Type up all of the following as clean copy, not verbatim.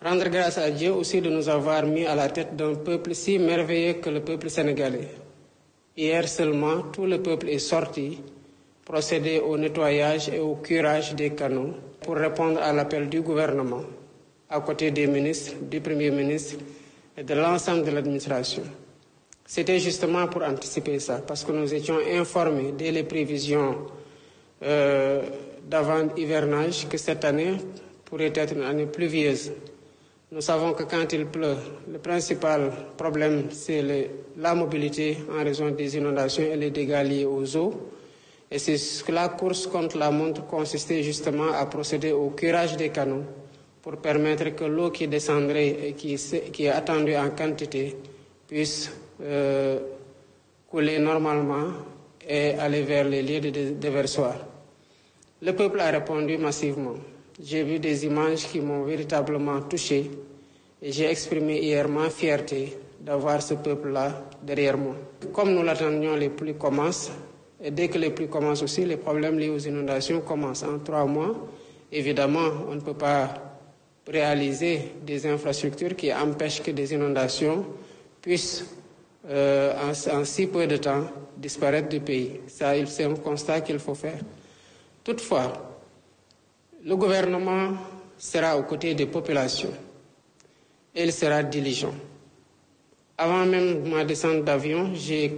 Rendre grâce à Dieu aussi de nous avoir mis à la tête d'un peuple si merveilleux que le peuple sénégalais. Hier seulement, tout le peuple est sorti, procéder au nettoyage et au curage des canaux pour répondre à l'appel du gouvernement, à côté des ministres, du Premier ministre et de l'ensemble de l'administration. C'était justement pour anticiper ça, parce que nous étions informés dès les prévisions d'avant-hivernage que cette année pourrait être une année pluvieuse. Nous savons que quand il pleut, le principal problème, c'est la mobilité en raison des inondations et les dégâts liés aux eaux. Et c'est que la course contre la montre consistait justement à procéder au curage des canaux pour permettre que l'eau qui descendrait et qui est attendue en quantité puisse couler normalement et aller vers les lieux de déversoir. Le peuple a répondu massivement. J'ai vu des images qui m'ont véritablement touché et j'ai exprimé hier ma fierté d'avoir ce peuple-là derrière moi. Comme nous l'attendions, les pluies commencent et dès que les pluies commencent aussi, les problèmes liés aux inondations commencent. En 3 mois, évidemment, on ne peut pas réaliser des infrastructures qui empêchent que des inondations puissent en si peu de temps disparaître du pays. Ça, c'est un constat qu'il faut faire. Toutefois, le gouvernement sera aux côtés des populations et il sera diligent. Avant même ma descente d'avion, j'ai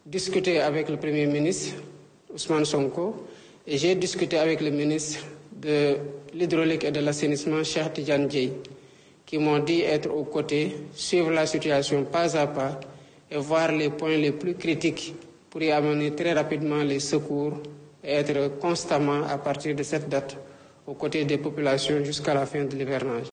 discuté avec le Premier ministre, Ousmane Sonko, et j'ai discuté avec le ministre de l'Hydraulique et de l'Assainissement, Cheikh Tidiane Dièye, qui m'ont dit être aux côtés, suivre la situation pas à pas et voir les points les plus critiques pour y amener très rapidement les secours et être constamment, à partir de cette date, aux côtés des populations jusqu'à la fin de l'hivernage.